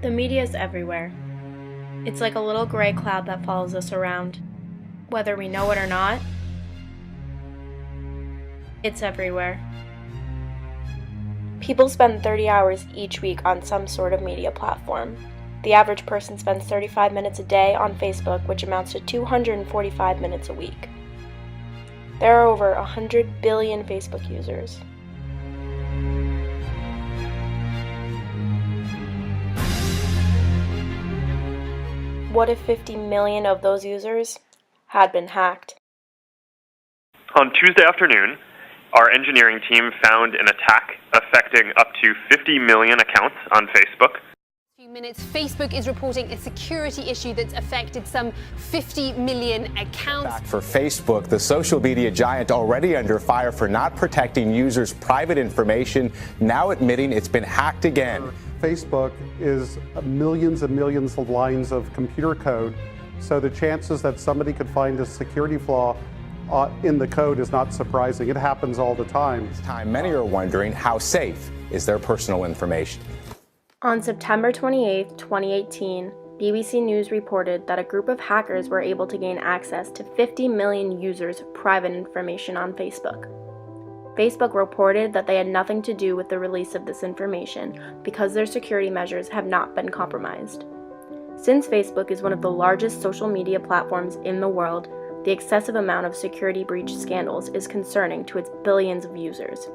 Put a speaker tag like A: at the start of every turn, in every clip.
A: The media is everywhere. It's like a little gray cloud that follows us around. Whether we know it or not, it's everywhere. People spend 30 hours each week on some sort of media platform. The average person spends 35 minutes a day on Facebook, which amounts to 245 minutes a week. There are over 100 billion Facebook users. What if 50 million of those users had been hacked?
B: On Tuesday afternoon, our engineering team found an attack affecting up to 50 million accounts on Facebook.
C: Facebook is reporting a security issue that's affected some 50 million accounts.
D: For Facebook, the social media giant already under fire for not protecting users' private information, now admitting it's been hacked again.
E: Facebook is millions and millions of lines of computer code, so the chances that somebody could find a security flaw in the code is not surprising. It happens all the time.
D: This time, many are wondering how safe is their personal information.
A: On September 28, 2018, BBC News reported that a group of hackers were able to gain access to 50 million users' private information on Facebook. Facebook reported that they had nothing to do with the release of this information because their security measures have not been compromised. Since Facebook is one of the largest social media platforms in the world, the excessive amount of security breach scandals is concerning to its billions of users.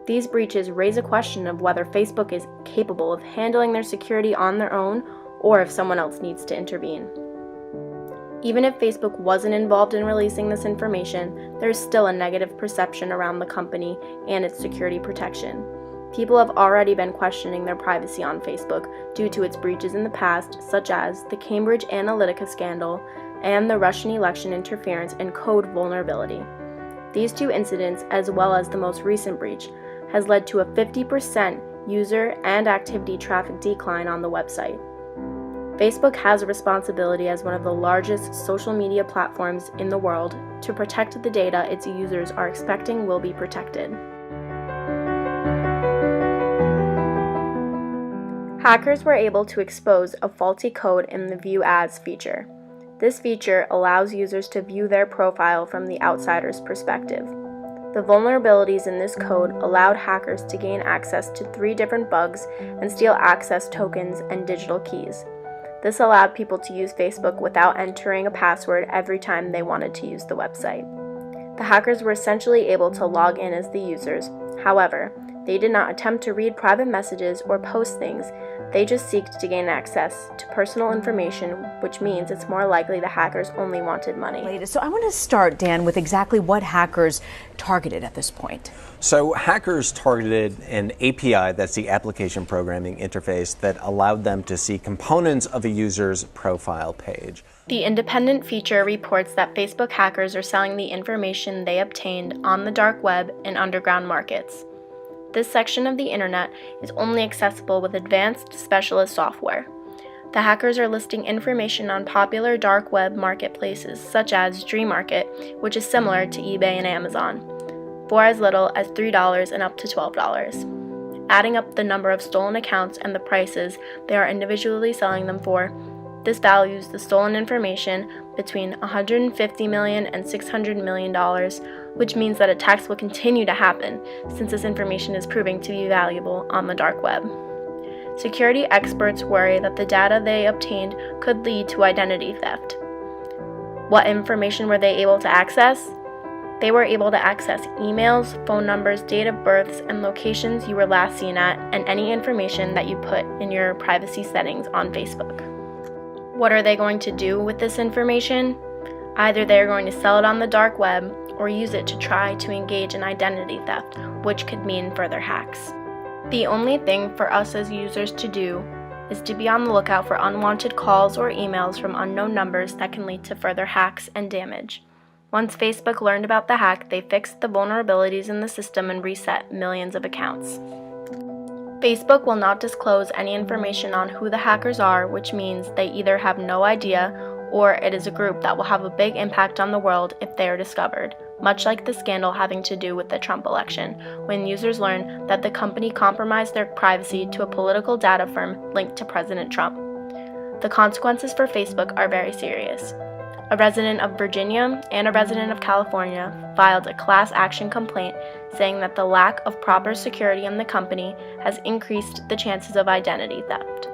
A: These breaches raise a question of whether Facebook is capable of handling their security on their own or if someone else needs to intervene. Even if Facebook wasn't involved in releasing this information, there's still a negative perception around the company and its security protection. People have already been questioning their privacy on Facebook due to its breaches in the past, such as the Cambridge Analytica scandal and the Russian election interference and code vulnerability. These two incidents, as well as the most recent breach, has led to a 50% user and activity traffic decline on the website. Facebook has a responsibility as one of the largest social media platforms in the world to protect the data its users are expecting will be protected. Hackers were able to expose a faulty code in the View As feature. This feature allows users to view their profile from the outsider's perspective. The vulnerabilities in this code allowed hackers to gain access to 3 different bugs and steal access tokens and digital keys. This allowed people to use Facebook without entering a password every time they wanted to use the website. The hackers were essentially able to log in as the users. However, they did not attempt to read private messages or post things. They just seeked to gain access to personal information, which means it's more likely the hackers only wanted money.
F: So I want to start, Dan, with exactly what hackers targeted at this point.
G: So hackers targeted an API, that's the application programming interface, that allowed them to see components of a user's profile page.
A: The Independent feature reports that Facebook hackers are selling the information they obtained on the dark web in underground markets. This section of the internet is only accessible with advanced specialist software. The hackers are listing information on popular dark web marketplaces such as DreamMarket, which is similar to eBay and Amazon, for as little as $3 and up to $12. Adding up the number of stolen accounts and the prices they are individually selling them for, this values the stolen information between $150 million and $600 million, which means that attacks will continue to happen since this information is proving to be valuable on the dark web. Security experts worry that the data they obtained could lead to identity theft. What information were they able to access? They were able to access emails, phone numbers, date of births, and locations you were last seen at, and any information that you put in your privacy settings on Facebook. What are they going to do with this information? Either they are going to sell it on the dark web or use it to try to engage in identity theft, which could mean further hacks. The only thing for us as users to do is to be on the lookout for unwanted calls or emails from unknown numbers that can lead to further hacks and damage. Once Facebook learned about the hack, they fixed the vulnerabilities in the system and reset millions of accounts. Facebook will not disclose any information on who the hackers are, which means they either have no idea or it is a group that will have a big impact on the world if they are discovered, much like the scandal having to do with the Trump election, when users learned that the company compromised their privacy to a political data firm linked to President Trump. The consequences for Facebook are very serious. A resident of Virginia and a resident of California filed a class action complaint saying that the lack of proper security in the company has increased the chances of identity theft.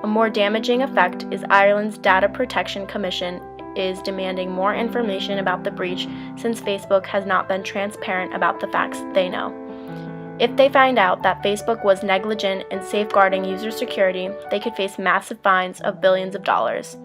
A: A more damaging effect is Ireland's Data Protection Commission is demanding more information about the breach since Facebook has not been transparent about the facts they know. If they find out that Facebook was negligent in safeguarding user security, they could face massive fines of billions of dollars.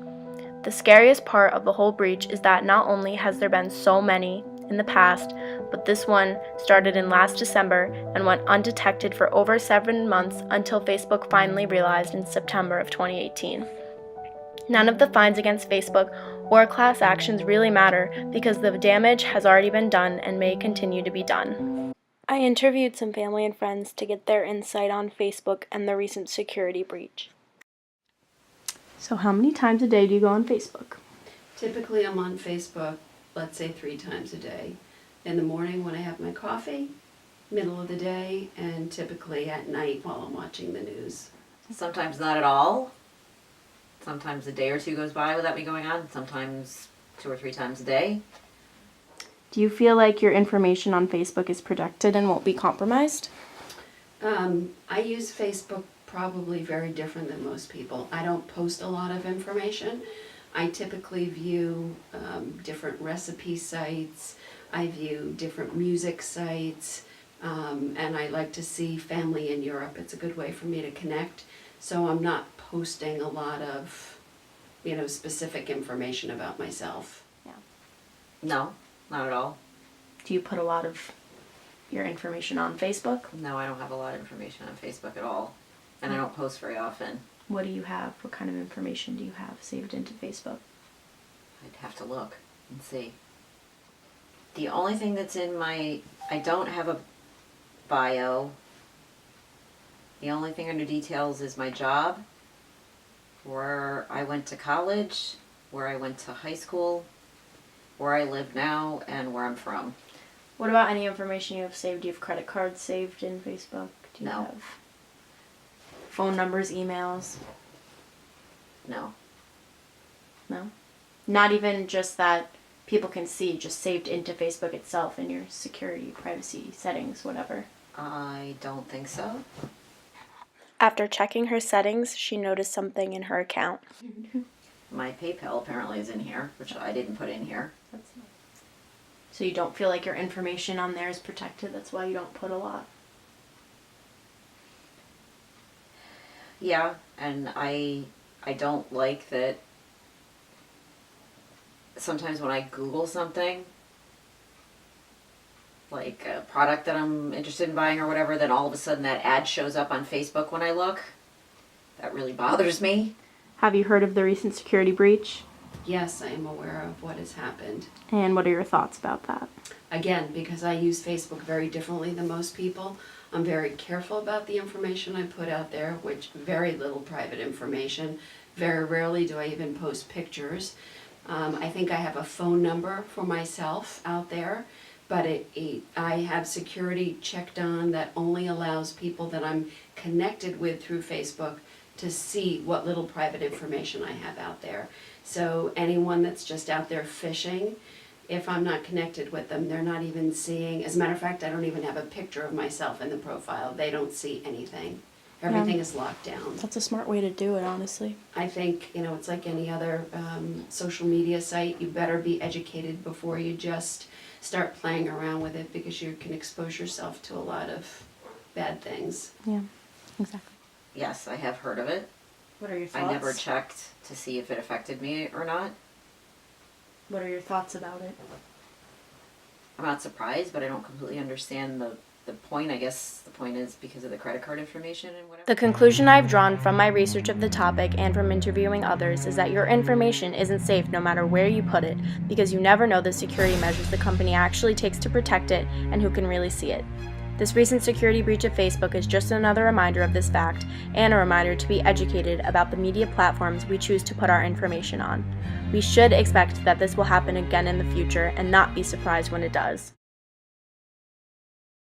A: The scariest part of the whole breach is that not only has there been so many in the past, but this one started in last December and went undetected for over 7 months until Facebook finally realized in September of 2018. None of the fines against Facebook or class actions really matter because the damage has already been done and may continue to be done. I interviewed some family and friends to get their insight on Facebook and the recent security breach. So how many times a day do you go on Facebook?
H: Typically I'm on Facebook, let's say 3 times a day. In the morning when I have my coffee, middle of the day, and typically at night while I'm watching the news.
I: Sometimes not at all. Sometimes a day or two goes by without me going on. Sometimes 2 or 3 times a day.
A: Do you feel like your information on Facebook is protected and won't be compromised?
H: I use Facebook probably very different than most people. I don't post a lot of information. I typically view different recipe sites. I view different music sites. And I like to see family in Europe. It's a good way for me to connect. So I'm not posting a lot of, specific information about myself.
A: Yeah.
I: No, not at all.
A: Do you put a lot of your information on Facebook?
I: No, I don't have a lot of information on Facebook at all. And I don't post very often.
A: What do you have? What kind of information do you have saved into Facebook?
I: I'd have to look and see. The only thing that's in I don't have a bio. The only thing under details is my job, where I went to college, where I went to high school, where I live now, and where I'm from.
A: What about any information you have saved? Do you have credit cards saved in Facebook? Do you
I: No.
A: have phone numbers, emails?
I: No.
A: No? Not even just that people can see, just saved into Facebook itself in your security, privacy settings, whatever.
I: I don't think so.
A: After checking her settings, she noticed something in her account.
I: My PayPal apparently is in here, which I didn't put in here.
A: So you don't feel like your information on there is protected, that's why you don't put a lot?
I: Yeah, and I don't like that sometimes when I Google something, like a product that I'm interested in buying or whatever, then all of a sudden that ad shows up on Facebook when I look. That really bothers me.
A: Have you heard of the recent security breach?
H: Yes, I am aware of what has happened.
A: And what are your thoughts about that?
H: Again, because I use Facebook very differently than most people, I'm very careful about the information I put out there, which very little private information. Very rarely do I even post pictures. I think I have a phone number for myself out there, but I have security checked on that only allows people that I'm connected with through Facebook to see what little private information I have out there. So anyone that's just out there fishing, if I'm not connected with them, they're not even seeing. As a matter of fact, I don't even have a picture of myself in the profile. They don't see anything. Everything is locked down.
A: That's a smart way to do it, honestly.
H: I think, it's like any other social media site. You better be educated before you just start playing around with it, because you can expose yourself to a lot of bad things.
A: Yeah, exactly.
I: Yes, I have heard of it.
A: What are your thoughts?
I: I never checked to see if it affected me or not.
A: What are your thoughts about it?
I: I'm not surprised, but I don't completely understand the point. I guess the point is because of the credit card information and whatever.
A: The conclusion I've drawn from my research of the topic and from interviewing others is that your information isn't safe no matter where you put it, because you never know the security measures the company actually takes to protect it and who can really see it. This recent security breach of Facebook is just another reminder of this fact and a reminder to be educated about the media platforms we choose to put our information on. We should expect that this will happen again in the future and not be surprised when it does.